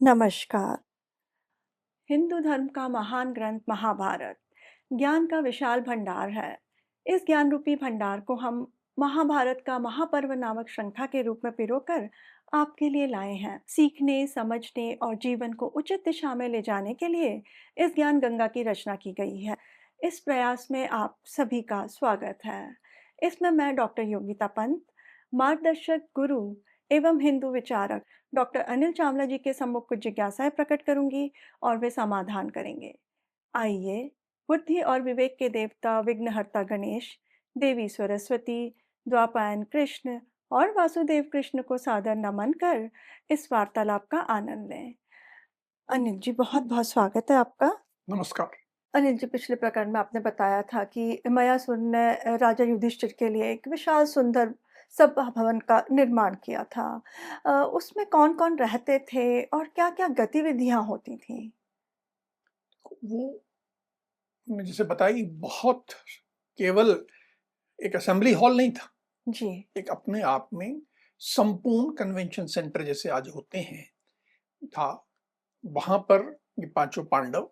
नमस्कार। हिंदू धर्म का महान ग्रंथ महाभारत ज्ञान का विशाल भंडार है। इस ज्ञान रूपी भंडार को हम महाभारत का महापर्व नामक श्रृंखला के रूप में पिरोकर आपके लिए लाए हैं। सीखने, समझने और जीवन को उचित दिशा में ले जाने के लिए इस ज्ञान गंगा की रचना की गई है। इस प्रयास में आप सभी का स्वागत है। इसमें मैं डॉक्टर योगिता पंत, मार्गदर्शक गुरु एवं हिंदू विचारक डॉक्टर अनिल चावला जी के सम्मुख कुछ जिज्ञासाएं प्रकट करूंगी और वे समाधान करेंगे। आइए, बुद्धि और विवेक के देवता विघ्नहर्ता गणेश, देवी सरस्वती, द्वापायन कृष्ण और वासुदेव कृष्ण को सादर नमन कर इस वार्तालाप का आनंद लें। अनिल जी, बहुत बहुत स्वागत है आपका। नमस्कार। अनिल जी, पिछले प्रकरण में आपने बताया था कि मयासुर ने राजा युधिष्ठिर के लिए एक विशाल सुंदर सभा भवन का निर्माण किया था। उसमें कौन-कौन रहते थे और क्या-क्या गतिविधियां होती थीं? वो मैं जैसे बताई बहुत केवल एक असेंबली हॉल नहीं था, जी, एक अपने आप में संपूर्ण कन्वेंशन सेंटर जैसे आज होते हैं, था। वहाँ पर ये पाँचों पांडव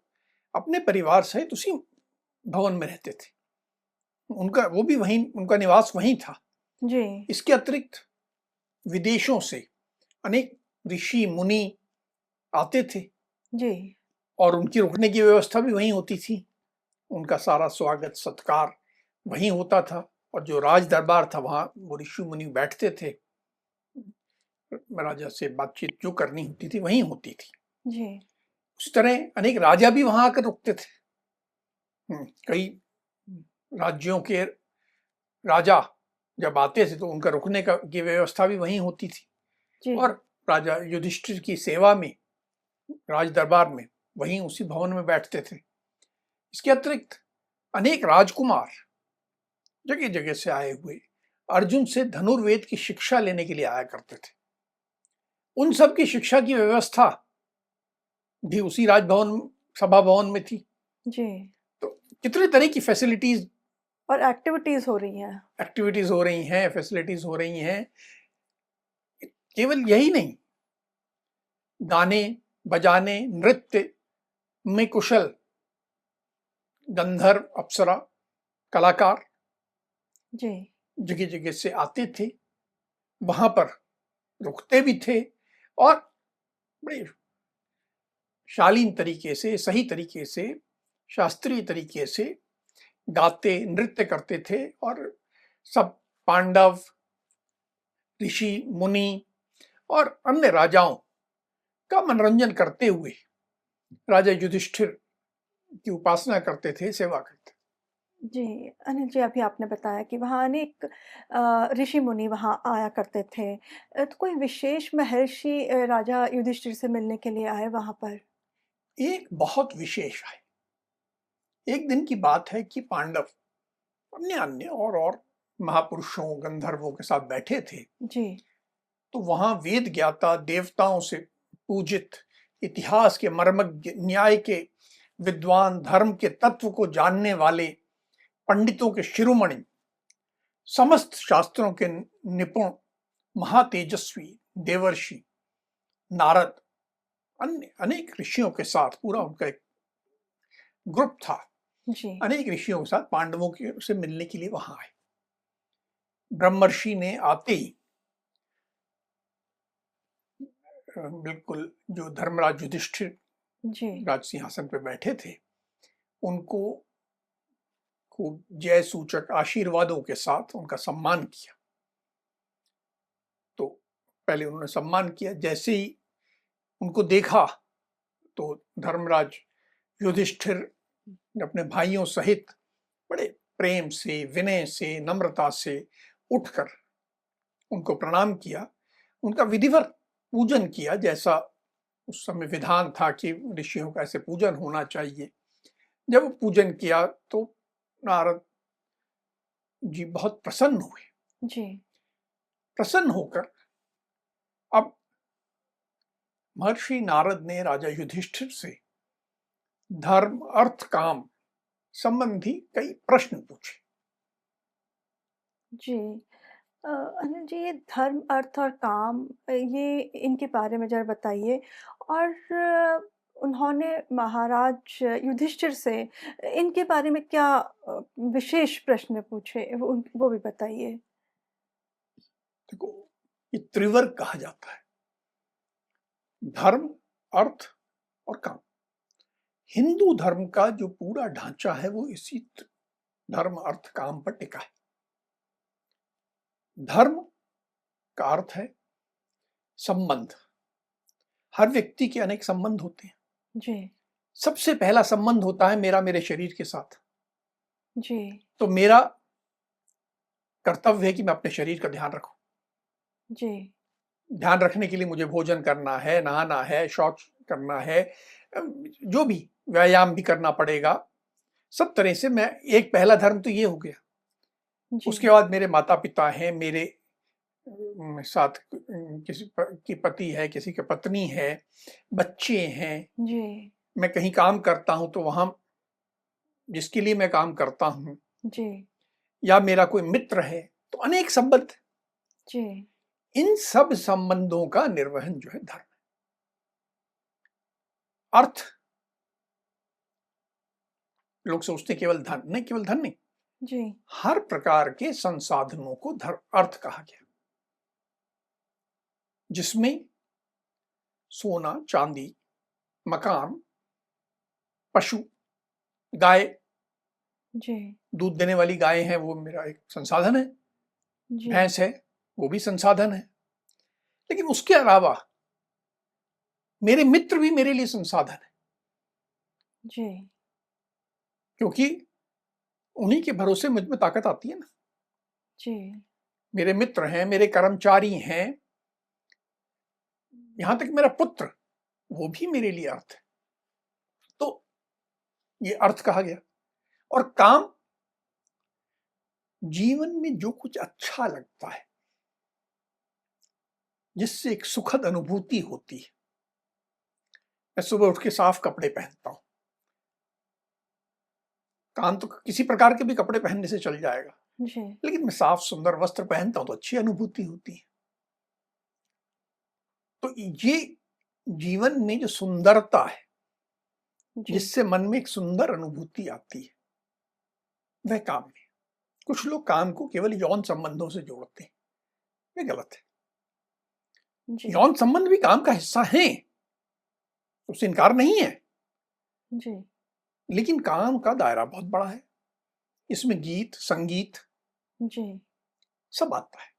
अपने परिवार सहित उसी भवन में रहते थे। उनका वो भी वहीं उनका निवास वहीं था। जी, इसके अतिरिक्त विदेशों से अनेक ऋषि, मुनि आते थे जी, और उनकी रुकने की व्यवस्था भी वहीं होती थी। उनका सारा स्वागत सत्कार वहीं होता था और जो राज दरबार था वहाँ वो ऋषि मुनि बैठते थे। राजा से बातचीत जो करनी होती थी वहीं होती थी। जी, उस तरह अनेक राजा भी वहाँ आकर रुकते थे। कई राज्यों के राजा जब आते थे तो उनका रुकने का की व्यवस्था भी वहीं होती थी जी, और राजा युधिष्ठिर की सेवा में राज दरबार में वहीं उसी भवन में बैठते थे। इसके अतिरिक्त अनेक राजकुमार जगह जगह से आए हुए अर्जुन से धनुर्वेद की शिक्षा लेने के लिए आया करते थे। उन सब की शिक्षा की व्यवस्था भी उसी राजभवन सभा भवन में थी। जी। तो कितने तरह की फैसिलिटीज और एक्टिविटीज़ हो रही हैं। एक्टिविटीज हो रही हैं, फैसिलिटीज हो रही हैं। केवल यही नहीं, गाने बजाने नृत्य में कुशल गंधर्व अप्सरा कलाकार जी, जगह जगह से आते थे, वहां पर रुकते भी थे और बड़े शालीन तरीके से, सही तरीके से, शास्त्रीय तरीके से गाते नृत्य करते थे और सब पांडव ऋषि मुनि और अन्य राजाओं का मनोरंजन करते हुए राजा युधिष्ठिर की उपासना करते थे, सेवा करते। जी। अनिल जी, अभी आपने बताया कि वहाँ अनेक ऋषि मुनि वहाँ आया करते थे। तो कोई विशेष महर्षि राजा युधिष्ठिर से मिलने के लिए आए वहाँ पर? एक बहुत विशेष है। एक दिन की बात है कि पांडव अन्य अन्य और महापुरुषों गंधर्वों के साथ बैठे थे। जी, तो वहां वेद ज्ञाता देवताओं से पूजित इतिहास के मर्मज्ञ न्याय के विद्वान धर्म के तत्व को जानने वाले पंडितों के शिरोमणि समस्त शास्त्रों के निपुण महातेजस्वी देवर्षि नारद अन्य अनेक ऋषियों के साथ पूरा उनका एक ग्रुप था। जी, अनेक ऋषियों के साथ पांडवों के से मिलने के लिए वहां आए। ब्रह्मर्षि ने आते ही बिल्कुल जो धर्मराज युधिष्ठिर जी, राज सिंहासन पर बैठे थे उनको खूब जय सूचक आशीर्वादों के साथ उनका सम्मान किया। तो पहले उन्होंने सम्मान किया, जैसे ही उनको देखा तो धर्मराज युधिष्ठिर ने अपने भाइयों सहित बड़े प्रेम से, विनय से, नम्रता से उठकर उनको प्रणाम किया, उनका विधिवत पूजन किया जैसा उस समय विधान था कि ऋषियों का ऐसे पूजन होना चाहिए। जब पूजन किया तो नारद जी बहुत प्रसन्न हुए। जी, प्रसन्न होकर अब महर्षि नारद ने राजा युधिष्ठिर से धर्म अर्थ काम संबंधी कई प्रश्न पूछे। जी। अनिल जी, ये धर्म, अर्थ और काम, ये इनके बारे में ज़रा बताइए और उन्होंने महाराज युधिष्ठिर से इनके बारे में क्या विशेष प्रश्न पूछे, वो भी बताइए। देखो, ये त्रिवर्ग कहा जाता है, धर्म, अर्थ और काम। हिंदू धर्म का जो पूरा ढांचा है वो इसी धर्म, अर्थ, काम पर टिका है। धर्म का अर्थ है संबंध। हर व्यक्ति के अनेक संबंध होते हैं जी सबसे पहला संबंध होता है मेरा मेरे शरीर के साथ। जी तो मेरा कर्तव्य है कि मैं अपने शरीर का ध्यान रखूं। जी ध्यान रखने के लिए मुझे भोजन करना है, नहाना है, शौच करना है, जो भी व्यायाम भी करना पड़ेगा। सब तरह से मैं, एक पहला धर्म तो ये हो गया। जी उसके बाद मेरे माता पिता हैं, मेरे साथ किसी की पति है, किसी की पत्नी है, बच्चे हैं। जी मैं कहीं काम करता हूं तो वहां जिसके लिए मैं काम करता हूं, जी या मेरा कोई मित्र है, तो अनेक संबंध। जी इन सब संबंधों का निर्वहन जो है धर्म है। अर्थ, लोग सोचते केवल धन नहीं, केवल धन नहीं, जी हर प्रकार के संसाधनों को अर्थ कहा गया, जिसमें सोना, चांदी, मकान, पशु, गाय, जी दूध देने वाली गाय है, वो मेरा एक संसाधन है। जी भैंस है, वो भी संसाधन है। लेकिन उसके अलावा मेरे मित्र भी मेरे लिए संसाधन है, जी क्योंकि उन्हीं के भरोसे मुझ में ताकत आती है ना। जी मेरे मित्र हैं, मेरे कर्मचारी हैं, यहां तक मेरा पुत्र, वो भी मेरे लिए अर्थ है। तो ये अर्थ कहा गया। और काम, जीवन में जो कुछ अच्छा लगता है, जिससे एक सुखद अनुभूति होती है। मैं सुबह उठ के साफ कपड़े पहनता हूं, काम तो किसी प्रकार के भी कपड़े पहनने से चल जाएगा, जी लेकिन मैं साफ सुंदर वस्त्र पहनता हूं तो अच्छी अनुभूति होती है। तो ये जीवन में जो सुंदरता है, जी जिससे मन में एक सुंदर अनुभूति आती है, वह काम है। कुछ लोग काम को केवल यौन संबंधों से जोड़ते हैं, ये गलत है। जी यौन संबंध भी काम का हिस्सा हैं, उससे इनकार नहीं है, जी लेकिन काम का दायरा बहुत बड़ा है। इसमें गीत, संगीत जी सब आता है।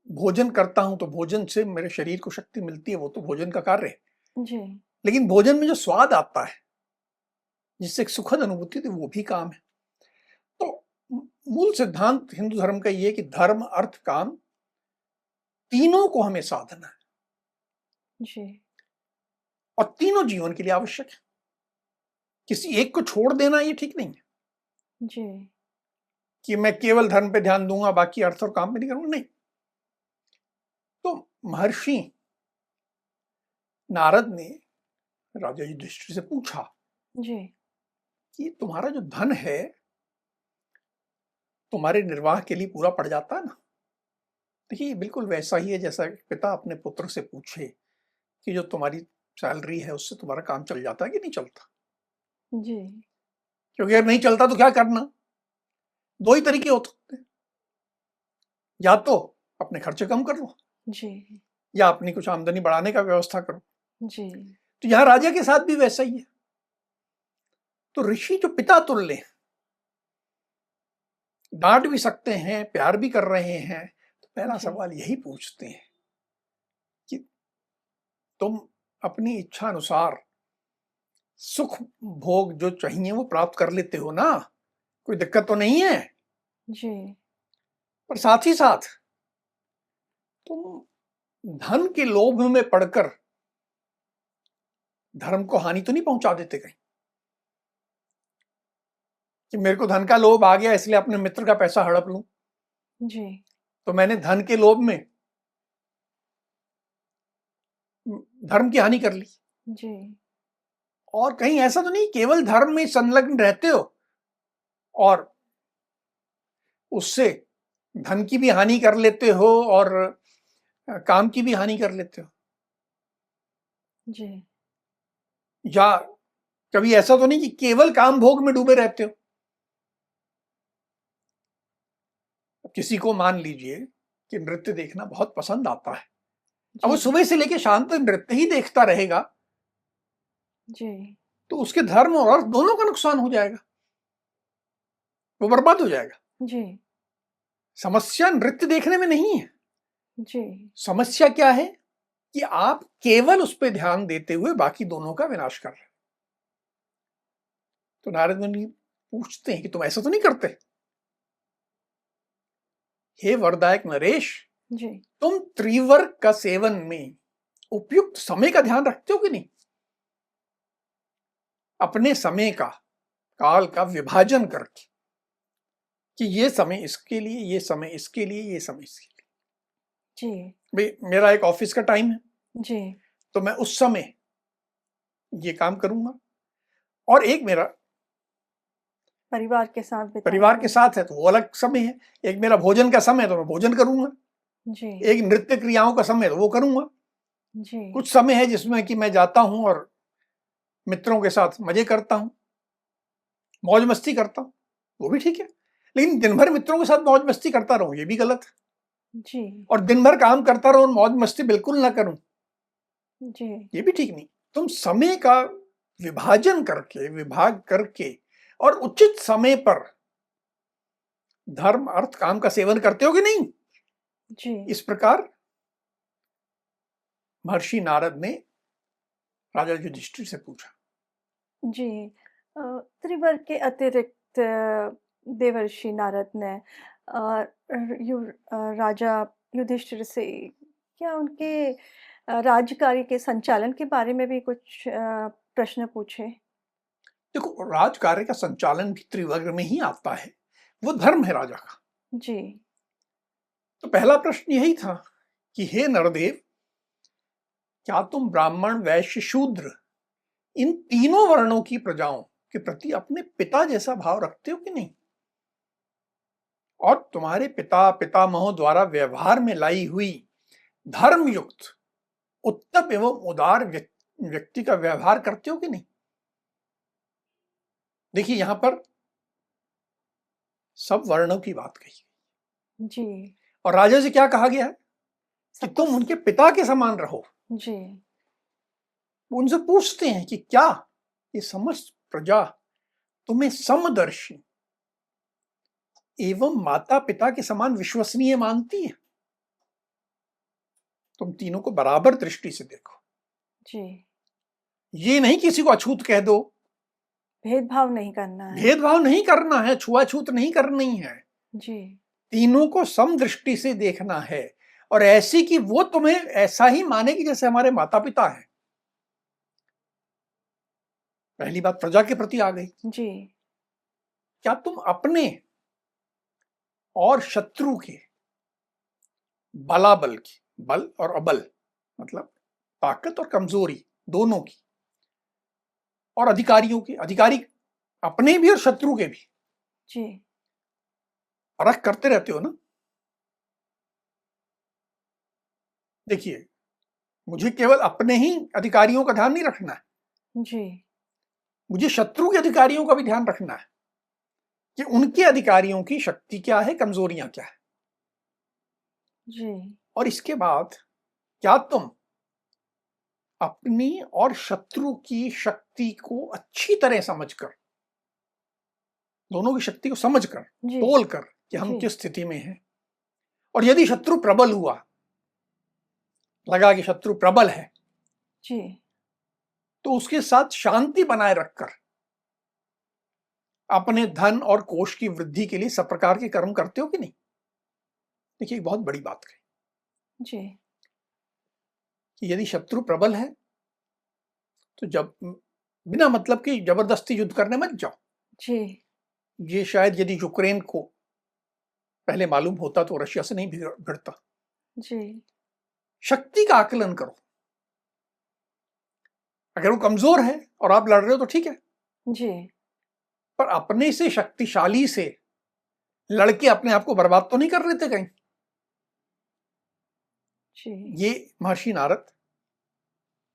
भोजन करता हूं तो भोजन से मेरे शरीर को शक्ति मिलती है, वो तो भोजन का कार्य है। जी लेकिन भोजन में जो स्वाद आता है, जिससे एक सुखद अनुभूति होती है, वो भी काम है। तो मूल सिद्धांत हिंदू धर्म का ये है कि धर्म, अर्थ, काम, तीनों को हमें साधना है, जी और तीनों जीवन के लिए आवश्यक है। किसी एक को छोड़ देना ये ठीक नहीं है जी कि मैं केवल धर्म पे ध्यान दूंगा, बाकी अर्थ और काम पे नहीं करूंगा, नहीं। तो महर्षि नारद ने राजा युधिष्ठिर से पूछा जी कि तुम्हारा जो धन है, तुम्हारे निर्वाह के लिए पूरा पड़ जाता है ना? देखिए, बिल्कुल वैसा ही है जैसा पिता अपने पुत्र से पूछे कि जो तुम्हारी सैलरी है उससे तुम्हारा काम चल जाता है कि नहीं चलता। जी क्योंकि अगर नहीं चलता तो क्या करना? दो ही तरीके हो सकते हैं, या तो अपने खर्चे कम कर लो, जी या अपनी कुछ आमदनी बढ़ाने का व्यवस्था करो। जी तो यहां राजा के साथ भी वैसा ही है। तो ऋषि जो पिता तुल्य हैं, डांट भी सकते हैं, प्यार भी कर रहे हैं, तो पहला जी सवाल यही पूछते हैं कि तुम अपनी इच्छा अनुसार सुख भोग जो चाहिए वो प्राप्त कर लेते हो ना, कोई दिक्कत तो नहीं है। जी पर साथ ही साथ तुम धन के लोभ में पड़कर धर्म को हानि तो नहीं पहुंचा देते कहीं, कि मेरे को धन का लोभ आ गया इसलिए अपने मित्र का पैसा हड़प लूं, जी तो मैंने धन के लोभ में धर्म की हानि कर ली। जी और कहीं ऐसा तो नहीं केवल धर्म में संलग्न रहते हो और उससे धन की भी हानि कर लेते हो और काम की भी हानि कर लेते हो। जी। या कभी ऐसा तो नहीं कि केवल काम भोग में डूबे रहते हो। किसी को मान लीजिए कि नृत्य देखना बहुत पसंद आता है, अब वो जी। सुबह से लेकर शाम तक नृत्य ही देखता रहेगा, जी। तो उसके धर्म और अर्थ दोनों का नुकसान हो जाएगा, वो बर्बाद हो जाएगा। जी। समस्या नृत्य देखने में नहीं है, जी। समस्या क्या है कि आप केवल उस पर ध्यान देते हुए बाकी दोनों का विनाश कर रहे हैं। तो नारद मुनि पूछते हैं कि तुम ऐसा तो नहीं करते? हे वरदायक नरेश, जी। तुम त्रिवर्ग का सेवन में उपयुक्त समय का ध्यान रखते हो कि नहीं? अपने समय का, काल का विभाजन करके कि ये समय इसके लिए, ये समय इसके लिए, ये समय इसके लिए। जी। भाई मेरा एक ऑफिस का टाइम है, जी। तो मैं उस समय ये काम करूंगा, और एक मेरा परिवार के साथ परिवार बिताना। के साथ है तो वो अलग समय है, एक मेरा भोजन का समय है तो मैं भोजन करूंगा, जी। एक नृत्य क्रियाओं का समय है तो वो करूंगा, जी। कुछ समय है जिसमें कि मैं जाता हूं और मित्रों के साथ मजे करता हूं, मौज मस्ती करता हूं, वो भी ठीक है। लेकिन दिन भर मित्रों के साथ मौज मस्ती करता रहूं ये भी गलत है, जी। और दिन भर काम करता रहूं, मौज मस्ती बिल्कुल ना करूं, जी। ये भी ठीक नहीं। तुम समय का विभाजन करके, विभाग करके, और उचित समय पर धर्म अर्थ काम का सेवन करते हो कि नहीं? जी। इस प्रकार महर्षि नारद ने राजा युधिष्ठिर से पूछा। जी। त्रिवर्ग के अतिरिक्त देवर्षि नारद ने राजा युधिष्ठिर से क्या उनके राज्यकार्य के संचालन के बारे में भी कुछ प्रश्न पूछे? देखो, राजकार्य का संचालन भी त्रिवर्ग में ही आता है, वो धर्म है राजा का। जी। तो पहला प्रश्न यही था कि हे नरदेव, क्या तुम ब्राह्मण वैश्य शूद्र इन तीनों वर्णों की प्रजाओं के प्रति अपने पिता जैसा भाव रखते हो कि नहीं? और तुम्हारे पिता पितामहों द्वारा व्यवहार में लाई हुई धर्मयुक्त उत्तम एवं उदार व्यक्ति का व्यवहार करते हो कि नहीं? देखिए, यहां पर सब वर्णों की बात कही जी। और राजा से क्या कहा गया है कि सबको तुम उनके पिता के समान रहो। जी। वो उनसे पूछते हैं कि क्या ये समस्त प्रजा तुम्हें समदर्शी एवं माता पिता के समान विश्वसनीय मानती है? तुम तीनों को बराबर दृष्टि से देखो, जी। ये नहीं किसी को अछूत कह दो, भेदभाव नहीं करना है। भेदभाव नहीं करना है, छुआछूत नहीं करनी है, जी। तीनों को समदृष्टि से देखना है, और ऐसी कि वो तुम्हें ऐसा ही माने कि जैसे हमारे माता पिता हैं। पहली बात प्रजा के प्रति आ गई। जी। क्या तुम अपने और शत्रु के बलाबल की, बल और अबल मतलब ताकत और कमजोरी दोनों की, और अधिकारियों की, अधिकारी अपने भी और शत्रु के भी जी। परख करते रहते हो ना? देखिए, मुझे केवल अपने ही अधिकारियों का ध्यान नहीं रखना है, जी। मुझे शत्रु के अधिकारियों का भी ध्यान रखना है कि उनके अधिकारियों की शक्ति क्या है, कमजोरियां क्या है। जी। और इसके बाद क्या तुम अपनी और शत्रु की शक्ति को अच्छी तरह समझकर, दोनों की शक्ति को समझकर, जी। तोलकर कि हम जी। किस स्थिति में हैं, और यदि शत्रु प्रबल हुआ, लगा कि शत्रु प्रबल है, जी। तो उसके साथ शांति बनाए रखकर अपने धन और कोष की वृद्धि के लिए सब प्रकार के कर्म करते हो कि नहीं? देखिए, एक बहुत बड़ी बात कही जी। कि यदि शत्रु प्रबल है तो जब बिना मतलब कि जबरदस्ती युद्ध करने मत जाओ। जी। ये शायद यदि यूक्रेन को पहले मालूम होता तो रशिया से नहीं भिड़ता। जी। शक्ति का आकलन करो, अगर वो कमजोर है और आप लड़ रहे हो तो ठीक है, जी। पर अपने से शक्तिशाली से लड़के अपने आप को बर्बाद तो नहीं कर रहे थे कहीं? जी। ये महर्षि नारद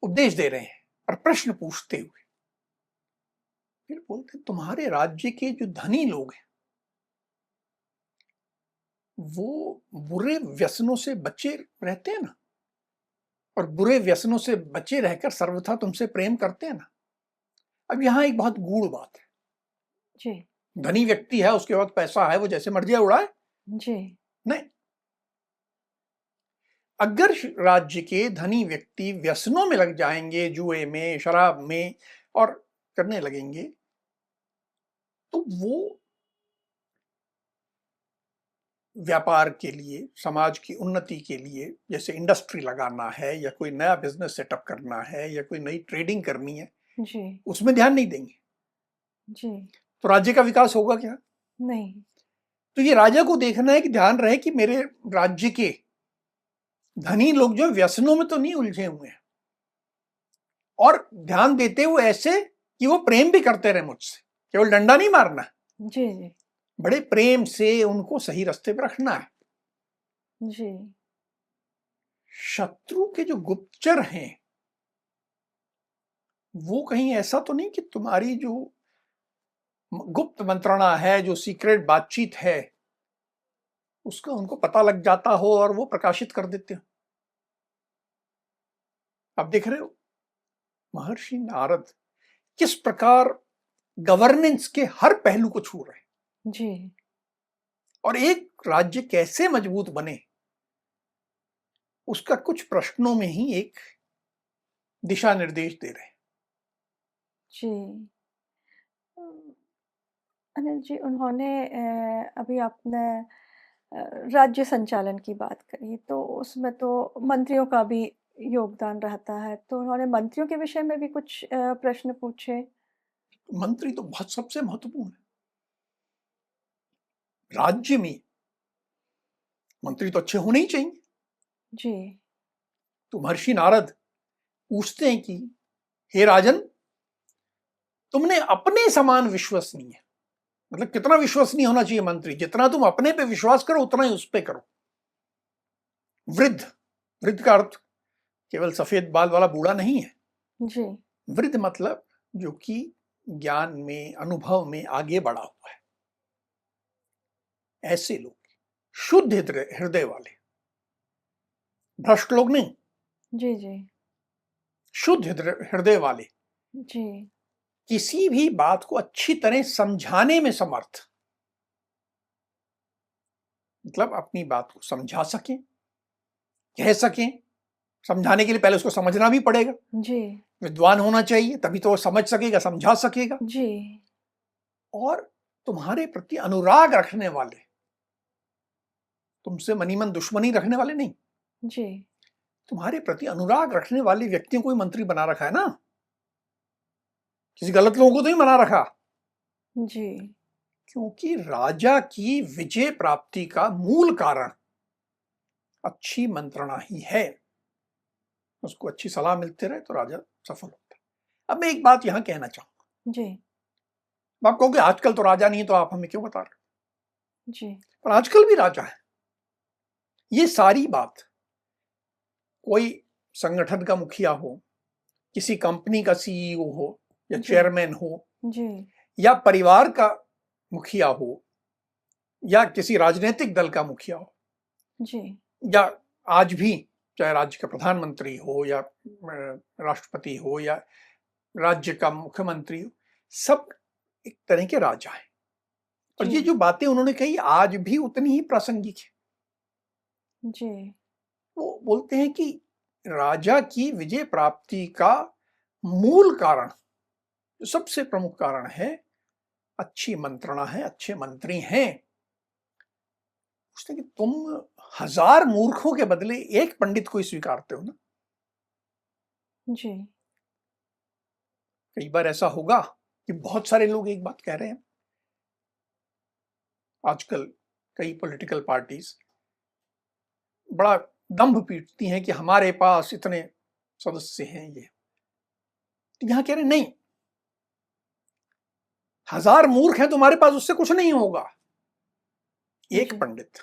उपदेश दे रहे हैं और प्रश्न पूछते हुए फिर बोलते हैं, तुम्हारे राज्य के जो धनी लोग हैं वो बुरे व्यसनों से बचे रहते हैं ना, और बुरे व्यसनों से बचे रहकर सर्वथा तुमसे प्रेम करते हैं ना। अब यहाँ एक बहुत गूढ़ बात है। जी धनी व्यक्ति है, उसके पास पैसा है, वो जैसे मर्जी उड़ाए? जी नहीं। अगर राज्य के धनी व्यक्ति व्यसनों में लग जाएंगे, जुए में, शराब में, और करने लगेंगे, तो वो व्यापार के लिए, समाज की उन्नति के लिए, जैसे इंडस्ट्री लगाना है या कोई नया बिजनेस सेटअप करना है या कोई नई ट्रेडिंग करनी है, जी उसमें ध्यान नहीं देंगे, जी तो राज्य का विकास होगा क्या? नहीं। तो ये राजा को देखना है कि ध्यान रहे कि मेरे राज्य के धनी लोग जो व्यसनों में तो नहीं उलझे हुए हैं, और ध्यान देते हुए ऐसे कि वो प्रेम भी करते रहे मुझसे, केवल डंडा नहीं मारना है, जी जी बड़े प्रेम से उनको सही रास्ते पर रखना है। जी शत्रु के जो गुप्तचर हैं वो कहीं ऐसा तो नहीं कि तुम्हारी जो गुप्त मंत्रणा है, जो सीक्रेट बातचीत है, उसका उनको पता लग जाता हो और वो प्रकाशित कर देते हो। आप देख रहे हो महर्षि नारद किस प्रकार गवर्नेंस के हर पहलू को छू रहे हैं, जी और एक राज्य कैसे मजबूत बने उसका कुछ प्रश्नों में ही एक दिशा निर्देश दे रहे हैं। जी। अनिल जी, उन्होंने अभी आपने राज्य संचालन की बात करी, तो उसमें तो मंत्रियों का भी योगदान रहता है, तो उन्होंने मंत्रियों के विषय में भी कुछ प्रश्न पूछे? मंत्री तो बहुत सबसे महत्वपूर्ण है। राज्य में मंत्री तो अच्छे होने ही चाहिए। जी तो महर्षि नारद पूछते हैं कि हे राजन, तुमने अपने समान विश्वसनीय, मतलब कितना विश्वसनीय होना चाहिए मंत्री, जितना तुम अपने पे विश्वास करो उतना ही उस पे करो। वृद्ध, वृद्ध का अर्थ केवल सफेद बाल वाला बूढ़ा नहीं है। जी वृद्ध मतलब जो कि ज्ञान में, अनुभव में आगे बढ़ा हुआ है, ऐसे लोग, शुद्ध हृदय वाले, भ्रष्ट लोग नहीं, जी जी शुद्ध हृदय वाले, जी किसी भी बात को अच्छी तरह समझाने में समर्थ, मतलब अपनी बात को समझा सकें, कह सकें। समझाने के लिए पहले उसको समझना भी पड़ेगा, जी विद्वान होना चाहिए, तभी तो वो समझ सकेगा, समझा सकेगा। जी और तुम्हारे प्रति अनुराग रखने वाले, तुमसे मनी मन दुश्मनी रखने वाले नहीं, जी तुम्हारे प्रति अनुराग रखने वाले व्यक्तियों को ही मंत्री बना रखा है ना, किसी गलत लोगों को तो नहीं बना रखा। जी क्योंकि राजा की विजय प्राप्ति का मूल कारण अच्छी मंत्रणा ही है। उसको अच्छी सलाह मिलते रहे तो राजा सफल होता है। अब मैं एक बात यहां कहना चाहूंगा। जी आप कहोगे आजकल तो राजा नहीं है, तो आप हमें क्यों बता रहे? जी पर आजकल भी राजा है। ये सारी बात कोई संगठन का मुखिया हो, किसी कंपनी का सीईओ हो या जी चेयरमैन हो, जी या परिवार का मुखिया हो, या किसी राजनीतिक दल का मुखिया हो, जी या आज भी चाहे राज्य का प्रधानमंत्री हो या राष्ट्रपति हो या राज्य का मुख्यमंत्री हो, सब एक तरह के राजा हैं। और ये जी जो बातें उन्होंने कही आज भी उतनी ही प्रासंगिक है। जी वो बोलते हैं कि राजा की विजय प्राप्ति का मूल कारण, जो सबसे प्रमुख कारण है, अच्छी मंत्रणा है, अच्छे मंत्री हैं। उसने कि तुम 1000 मूर्खों के बदले एक पंडित को ही स्वीकारते हो ना। जी कई बार ऐसा होगा कि बहुत सारे लोग एक बात कह रहे हैं, आजकल कई पॉलिटिकल पार्टीज बड़ा दंभ पीटती हैं कि हमारे पास इतने सदस्य हैं। ये तो यहां कह रहे नहीं, 1000 मूर्ख हैं तुम्हारे पास, उससे कुछ नहीं होगा। एक पंडित,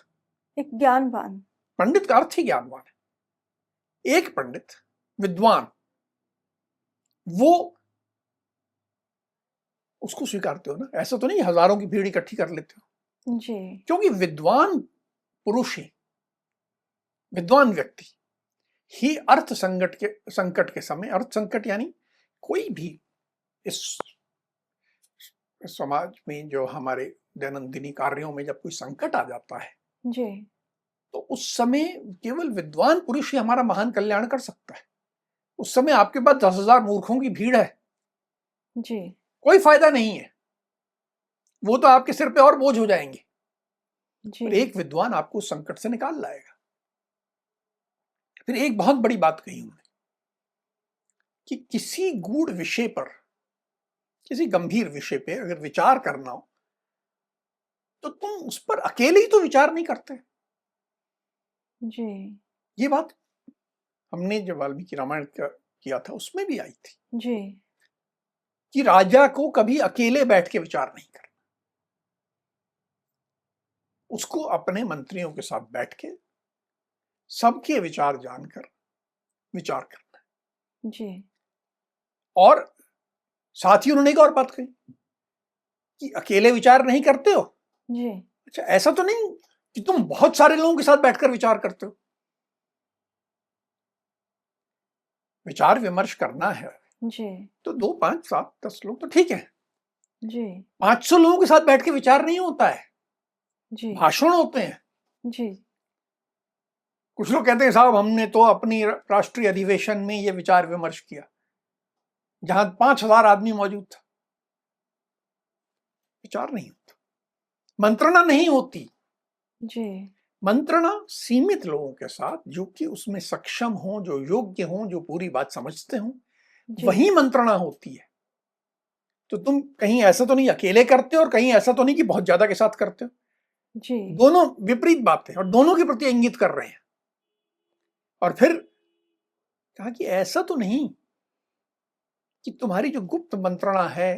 एक ज्ञानवान, पंडित का अर्थ ही ज्ञानवान है, एक पंडित विद्वान वो उसको स्वीकारते हो ना। ऐसा तो नहीं हजारों की भीड़ इकट्ठी कर लेते हो। जी। क्योंकि विद्वान पुरुष ही, विद्वान व्यक्ति ही अर्थ संकट के समय, अर्थ संकट यानी कोई भी इस समाज में जो हमारे दैनंदिनी कार्यों में जब कोई संकट आ जाता है, जी। तो उस समय केवल विद्वान पुरुष ही हमारा महान कल्याण कर सकता है। उस समय आपके पास 10,000 मूर्खों की भीड़ है, जी। कोई फायदा नहीं है, वो तो आपके सिर पे और बोझ हो जाएंगे। जी। पर एक विद्वान आपको उस संकट से निकाल लाएगा। फिर एक बहुत बड़ी बात कही उन्होंने कि किसी गूढ़ विषय पर, किसी गंभीर विषय पे अगर विचार करना हो तो तुम उस पर अकेले ही तो विचार नहीं करते। जी। ये बात हमने जब वाल्मीकि रामायण का किया था उसमें भी आई थी जी। कि राजा को कभी अकेले बैठ के विचार नहीं करना, उसको अपने मंत्रियों के साथ बैठ के सबके विचार जानकर विचार करना है। जी। और साथ ही उन्होंने एक और बात कही कि अकेले विचार नहीं करते हो। जी। अच्छा, ऐसा तो नहीं कि तुम बहुत सारे लोगों के साथ बैठकर विचार करते हो। विचार विमर्श करना है जी। तो 2, 5, 7, 10 लोग तो ठीक है। जी। 500 लोगों के साथ बैठ के विचार नहीं होता है, जी। भाषण होते हैं। जी। कुछ लोग कहते हैं साहब हमने तो अपनी राष्ट्रीय अधिवेशन में ये विचार विमर्श किया जहां 5,000 आदमी मौजूद था। विचार नहीं होता, मंत्रणा नहीं होती। जी। मंत्रणा सीमित लोगों के साथ जो कि उसमें सक्षम हो, जो योग्य हो, जो पूरी बात समझते हो, जी। वही मंत्रणा होती है। तो तुम कहीं ऐसा तो नहीं अकेले करते हो और कहीं ऐसा तो नहीं कि बहुत ज्यादा के साथ करते हो। जी। दोनों विपरीत बातें और दोनों के प्रति इंगित कर रहे हैं। और फिर कहा कि ऐसा तो नहीं कि तुम्हारी जो गुप्त मंत्रणा है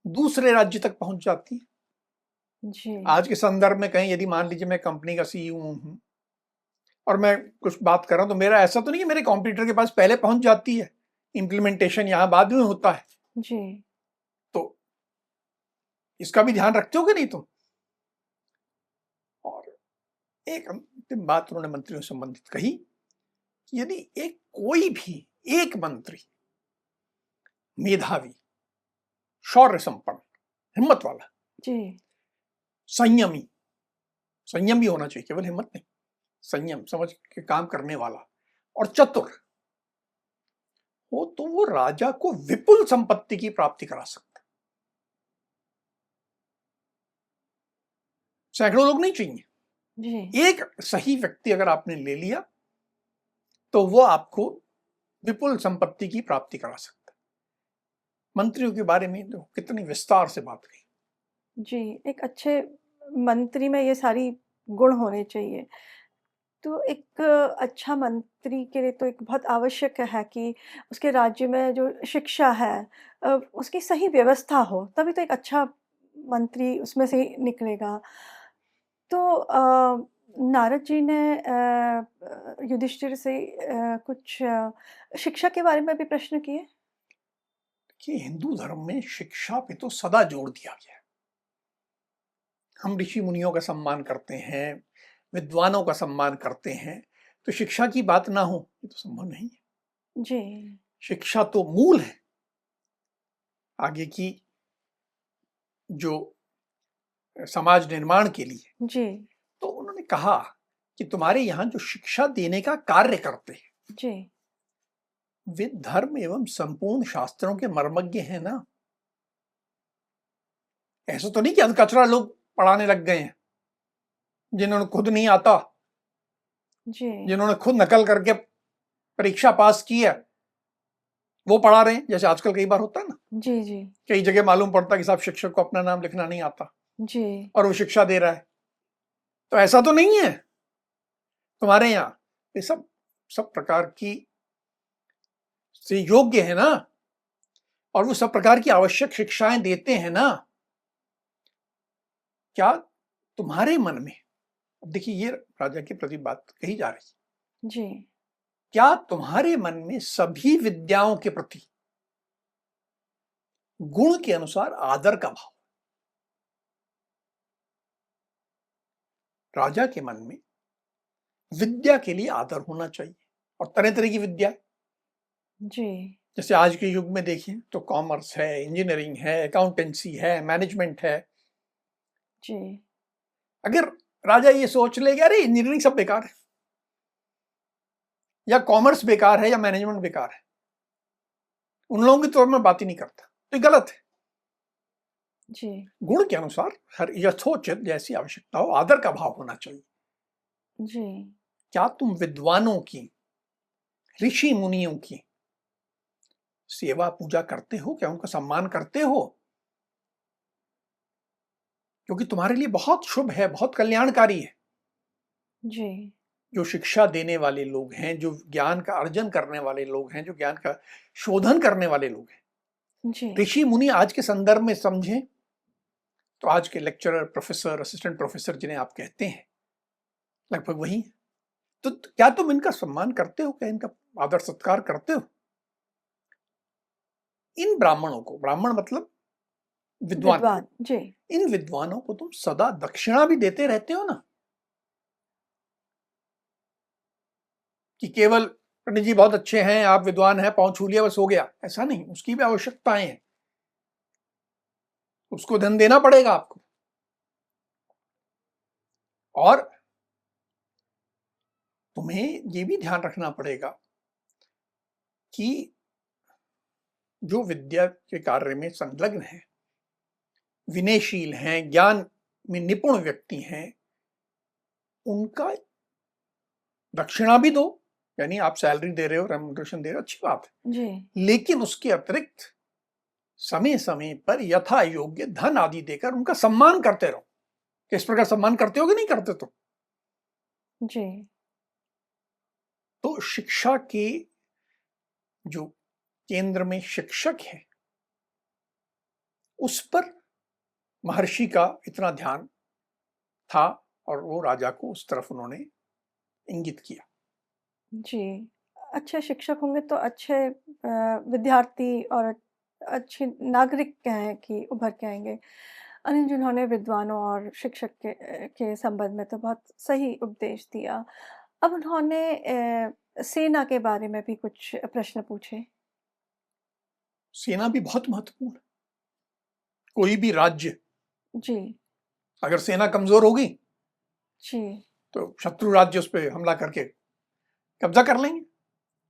दूसरे राज्य तक पहुंच जाती है। जी। आज के संदर्भ में कहीं यदि मान लीजिए मैं कंपनी का सीईओ हूं और मैं कुछ बात कर रहा हूं तो मेरा ऐसा तो नहीं कि मेरे कंप्यूटर के पास पहले पहुंच जाती है, इम्प्लीमेंटेशन यहां बाद में होता है। जी। तो इसका भी ध्यान रखते हो कि नहीं तुम। और एक अंतिम बात उन्होंने मंत्रियों से संबंधित कही कि यदि कोई भी एक मंत्री मेधावी, शौर्य संपन्न, हिम्मत वाला, जी। संयमी, संयम भी होना चाहिए, केवल हिम्मत नहीं, संयम समझ के काम करने वाला और चतुर हो तो वो राजा को विपुल संपत्ति की प्राप्ति करा सकता है। सैकड़ों लोग नहीं चाहिए, जी। एक सही व्यक्ति अगर आपने ले लिया तो वो आपको विपुल संपत्ति की प्राप्ति करा सकता है। मंत्रियों के बारे में तो कितनी विस्तार से बात कही। जी, एक अच्छे मंत्री में ये सारी गुण होने चाहिए। तो एक अच्छा मंत्री के लिए तो एक बहुत आवश्यक है कि उसके राज्य में जो शिक्षा है उसकी सही व्यवस्था हो, तभी तो एक अच्छा मंत्री उसमें से निकलेगा। तो नारद जी ने युधिष्ठिर से कुछ शिक्षा के बारे में भी प्रश्न किए? कि हिंदू धर्म में शिक्षा पे तो सदा जोर दिया गया है। हम ऋषि मुनियों का सम्मान करते हैं, विद्वानों का सम्मान करते हैं, तो शिक्षा की बात ना हो ये तो संभव नहीं है। जी। शिक्षा तो मूल है आगे की जो समाज निर्माण के लिए। जी। तो उन्होंने कहा कि तुम्हारे यहाँ जो शिक्षा देने का कार्य करते हैं जी। वे धर्म एवं संपूर्ण शास्त्रों के मर्मज्ञ हैं ना। ऐसा तो नहीं कि अधकचरा लोग पढ़ाने लग गए हैं जिन्होंने खुद नहीं आता, जी। जिन्होंने खुद नकल करके परीक्षा पास की है वो पढ़ा रहे हैं, जैसे आजकल कई बार होता है ना। जी। जी। कई जगह मालूम पड़ता है कि साहब शिक्षक को अपना नाम लिखना नहीं आता जी। और वो शिक्षा दे रहा है। तो ऐसा तो नहीं है तुम्हारे यहाँ। ये सब प्रकार की से योग्य है ना और वो सब प्रकार की आवश्यक शिक्षाएं देते हैं ना। क्या तुम्हारे मन में, अब देखिए ये राजा के प्रति बात कही जा रही है, जी। क्या तुम्हारे मन में सभी विद्याओं के प्रति गुण के अनुसार आदर का भाव। राजा के मन में विद्या के लिए आदर होना चाहिए, और तरह तरह की विद्या, जी, जैसे आज के युग में देखिए तो कॉमर्स है, इंजीनियरिंग है, अकाउंटेंसी है, मैनेजमेंट है। जी, अगर राजा ये सोच ले कि अरे इंजीनियरिंग सब बेकार है, या कॉमर्स बेकार है, या मैनेजमेंट बेकार है, उन लोगों की तो मैं बात ही नहीं करता, तो ये गलत है। जी, गुण के अनुसार हर यथोचित जैसी आवश्यकता हो आदर का भाव होना चाहिए। जी, क्या तुम विद्वानों की, ऋषि मुनियों की सेवा पूजा करते हो? क्या उनका सम्मान करते हो? क्योंकि तुम्हारे लिए बहुत शुभ है, बहुत कल्याणकारी है। जी, जो शिक्षा देने वाले लोग हैं, जो ज्ञान का अर्जन करने वाले लोग हैं, जो ज्ञान का शोधन करने वाले लोग हैं, जी, ऋषि मुनि आज के संदर्भ में समझें तो आज के लेक्चरर, प्रोफेसर, असिस्टेंट प्रोफेसर जिन्हें आप कहते हैं, लगभग वही। तो क्या तुम इनका सम्मान करते हो? क्या इनका आदर सत्कार करते हो? इन ब्राह्मणों को, ब्राह्मण मतलब विद्वान, विद्वान, जी, इन विद्वानों को तुम सदा दक्षिणा भी देते रहते हो ना, कि केवल पंडित जी बहुत अच्छे हैं, आप विद्वान हैं, पांव छू लिया बस हो गया, ऐसा नहीं। उसकी भी आवश्यकताएं हैं, उसको धन देना पड़ेगा आपको। और तुम्हें ये भी ध्यान रखना पड़ेगा कि जो विद्या के कार्य में संलग्न है, विनयशील हैं, ज्ञान में निपुण व्यक्ति हैं, उनका दक्षिणा भी दो। यानी आप सैलरी दे रहे हो, रेम्युनरेशन दे रहे हो, अच्छी बात है, जी, लेकिन उसके अतिरिक्त समय समय पर यथा योग्य धन आदि देकर उनका सम्मान करते रहो। किस प्रकार सम्मान करते हो कि नहीं करते? जी, तो शिक्षा के जो केंद्र में शिक्षक है, उस पर महर्षि का इतना ध्यान था, और वो राजा को उस तरफ उन्होंने इंगित किया। जी। अच्छे शिक्षक होंगे तो अच्छे विद्यार्थी और अच्छे नागरिक कहें कि उभर के आएँगे। जिन्होंने विद्वानों और शिक्षक के संबंध में तो बहुत सही उपदेश दिया। अब उन्होंने सेना के बारे में भी कुछ प्रश्न पूछे। सेना भी बहुत महत्वपूर्ण है। कोई भी राज्य, जी, अगर सेना कमजोर होगी जी, तो शत्रु राज्य उस पर हमला करके कब्जा कर लेंगे,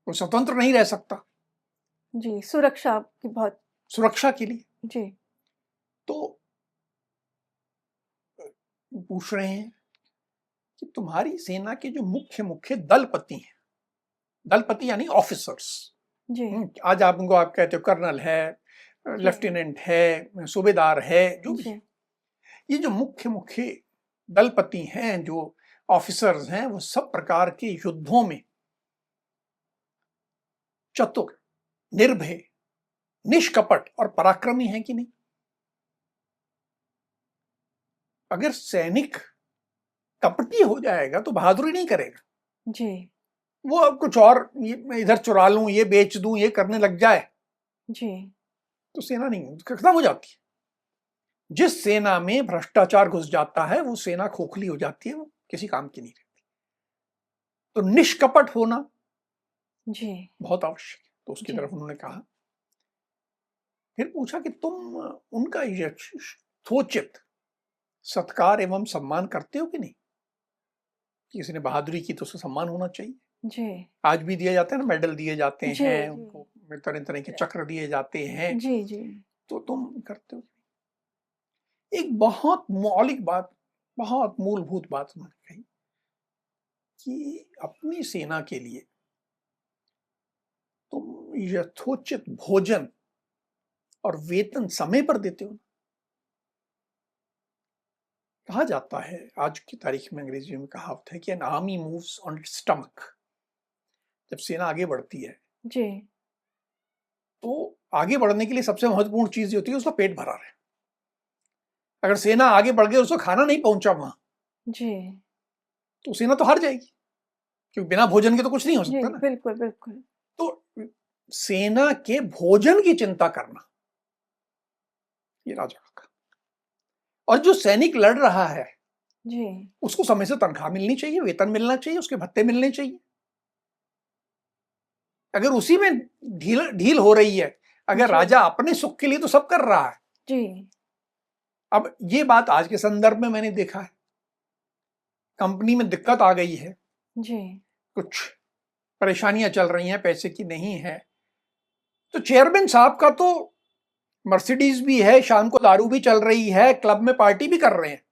वो स्वतंत्र नहीं रह सकता। जी, सुरक्षा की बहुत। सुरक्षा के लिए जी, तो पूछ रहे हैं कि तुम्हारी सेना के जो मुख्य मुख्य दलपति हैं, दलपति यानी ऑफिसर्स, जी, आज आप उनको आप कहते हो कर्नल है, लेफ्टिनेंट है, सूबेदार है, जो भी है, जी, ये जो मुख्य मुख्य दलपति हैं, जो ऑफिसर्स हैं, वो सब प्रकार के युद्धों में चतुर, निर्भय, निष्कपट और पराक्रमी हैं कि नहीं? अगर सैनिक कपटी हो जाएगा तो बहादुरी नहीं करेगा। जी, वो अब कुछ और, ये मैं इधर चुरा लूं, ये बेच दूं, ये करने लग जाए जी, तो सेना नहीं खत्म हो जाती है। जिस सेना में भ्रष्टाचार घुस जाता है वो सेना खोखली हो जाती है, वो किसी काम की नहीं रहती। तो निष्कपट होना जी, बहुत आवश्यक है। तो उसकी जी, तरफ उन्होंने कहा। फिर पूछा कि तुम उनका यथोचित सत्कार एवं सम्मान करते हो कि नहीं? किसी ने बहादुरी की तो उसका सम्मान होना चाहिए। जी, आज भी दिए जाते हैं ना, मेडल दिए जाते जी, हैं जी, उनको, तरह तरह के चक्र दिए जाते हैं। जी, जी, तो तुम करते हो? एक बहुत मौलिक बात, बहुत मूलभूत बात उन्होंने कही कि अपनी सेना के लिए तुम यथोचित भोजन और वेतन समय पर देते हो। कहा जाता है, आज की तारीख में अंग्रेजी में कहावत है कि an army moves on it's stomach. जब सेना आगे बढ़ती है जी, तो आगे बढ़ने के लिए सबसे महत्वपूर्ण चीज ये होती है उसका पेट भरा रहे। अगर सेना आगे बढ़ गई, उसको खाना नहीं पहुंचा वहां, जी, तो सेना तो हार जाएगी, क्योंकि बिना भोजन के तो कुछ नहीं हो जी, सकता ना। बिल्कुल, बिल्कुल। तो सेना के भोजन की चिंता करना, ये राजा का। और जो सैनिक लड़ रहा है जी उसको समय से तनख्वाह मिलनी चाहिए, वेतन मिलना चाहिए, उसके भत्ते मिलने चाहिए। अगर उसी में ढील हो रही है, अगर जी राजा अपने सुख के लिए तो सब कर रहा है। जी अब ये बात आज के संदर्भ में मैंने देखा है, कंपनी में दिक्कत आ गई है, जी कुछ परेशानियां चल रही हैं, पैसे की नहीं है, तो चेयरमैन साहब का तो मर्सिडीज भी है, शाम को दारू भी चल रही है, क्लब में पार्टी भी कर रहे हैं,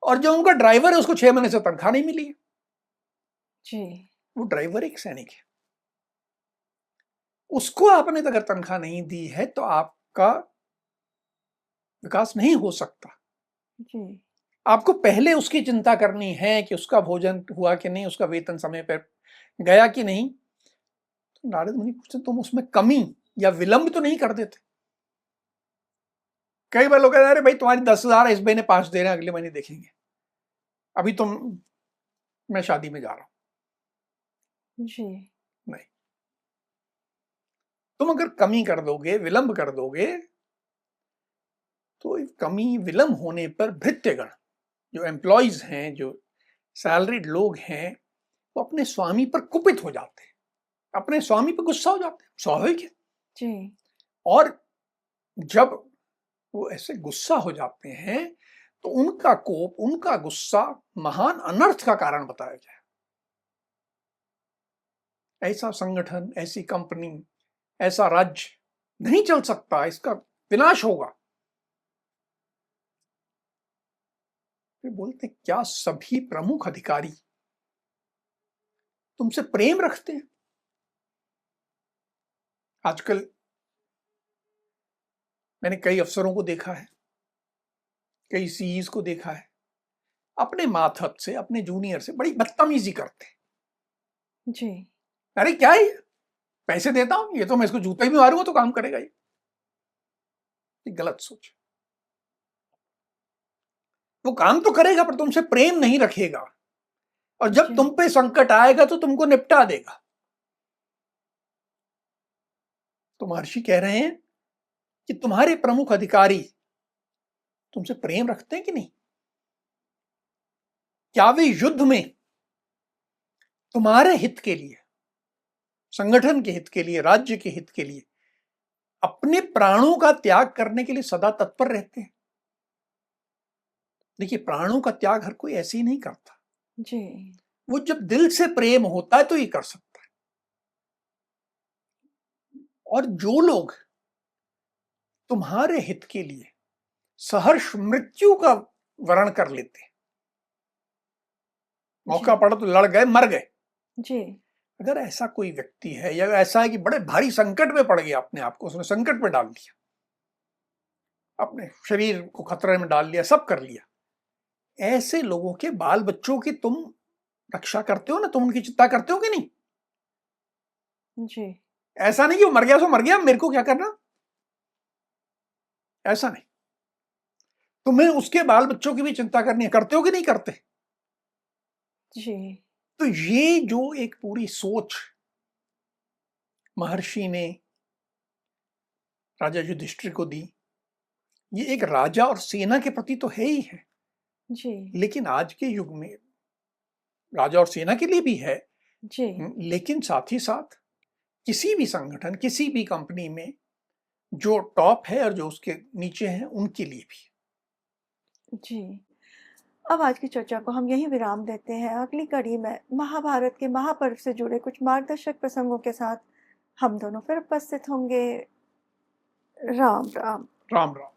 और जो उनका ड्राइवर है उसको 6 महीने से तनख्वाह नहीं मिली है। जी वो ड्राइवर एक सैनिक है, उसको आपने अगर तनख्वाह नहीं दी है तो आपका विकास नहीं हो सकता। जी आपको पहले उसकी चिंता करनी है कि उसका भोजन हुआ कि नहीं, उसका वेतन समय पर गया कि नहीं। तो नारद मुनि पूछते तुम उसमें कमी या विलंब तो नहीं कर देते? कई बार लोग कहते हैं अरे भाई तुम्हारी 10,000 इस महीने 5 दे रहे हैं, अगले महीने देखेंगे, अभी मैं शादी में जा रहा हूं। जी नहीं, तुम अगर कमी कर दोगे, विलंब कर दोगे, तो कमी विलंब होने पर भृत्यगण, जो एम्प्लॉइज हैं, जो सैलरीड लोग हैं, वो अपने स्वामी पर कुपित हो जाते हैं, अपने स्वामी पर गुस्सा हो जाते हैं, स्वाभाविक है। जी और जब वो ऐसे गुस्सा हो जाते हैं तो उनका कोप, उनका गुस्सा महान अनर्थ का कारण बताया जाए। ऐसा संगठन, ऐसी कंपनी, ऐसा राज्य नहीं चल सकता, इसका विनाश होगा। वे बोलते क्या सभी प्रमुख अधिकारी तुमसे प्रेम रखते हैं? आजकल मैंने कई अफसरों को देखा है, कई सीईज को देखा है, अपने मातहत से, अपने जूनियर से बड़ी बदतमीजी करते हैं। जी अरे क्या है, पैसे देता हूं, ये तो मैं इसको जूते ही में मारूंगा तो काम करेगा। ये गलत सोच। वो काम तो करेगा पर तुमसे प्रेम नहीं रखेगा, और जब जी तुम पे संकट आएगा तो तुमको निपटा देगा। तो महर्षि कह रहे हैं कि तुम्हारे प्रमुख अधिकारी तुमसे प्रेम रखते हैं कि नहीं? क्या वे युद्ध में तुम्हारे हित के लिए, संगठन के हित के लिए, राज्य के हित के लिए अपने प्राणों का त्याग करने के लिए सदा तत्पर रहते हैं? देखिए, प्राणों का त्याग हर कोई ऐसे ही नहीं करता। जी वो जब दिल से प्रेम होता है तो ये कर सकता है। और जो लोग तुम्हारे हित के लिए सहर्ष मृत्यु का वर्ण कर लेते हैं, मौका पड़ा तो लड़ गए, मर गए, जी अगर ऐसा कोई व्यक्ति है, या ऐसा है कि बड़े भारी संकट में पड़ गया, अपने आप को उसने संकट में डाल दिया, अपने शरीर को खतरे में डाल लिया, सब कर लिया, ऐसे लोगों के बाल बच्चों की तुम रक्षा करते हो ना, तुम उनकी चिंता करते हो कि नहीं? जी ऐसा नहीं कि वो मर गया सो मर गया, मेरे को क्या करना, ऐसा नहीं। तुम्हें उसके बाल बच्चों की भी चिंता करनी है, करते हो कि नहीं करते? जी तो ये जो एक पूरी सोच महर्षि ने राजा युधिष्ठिर को दी, ये एक राजा और सेना के प्रति तो है ही है, जी लेकिन आज के युग में राजा और सेना के लिए भी है, जी लेकिन साथ ही साथ किसी भी संगठन, किसी भी कंपनी में जो टॉप है और जो उसके नीचे हैं, उनके लिए भी। जी अब आज की चर्चा को हम यहीं विराम देते हैं। अगली कड़ी में महाभारत के महापर्व से जुड़े कुछ मार्गदर्शक प्रसंगों के साथ हम दोनों फिर उपस्थित होंगे। राम राम। राम राम।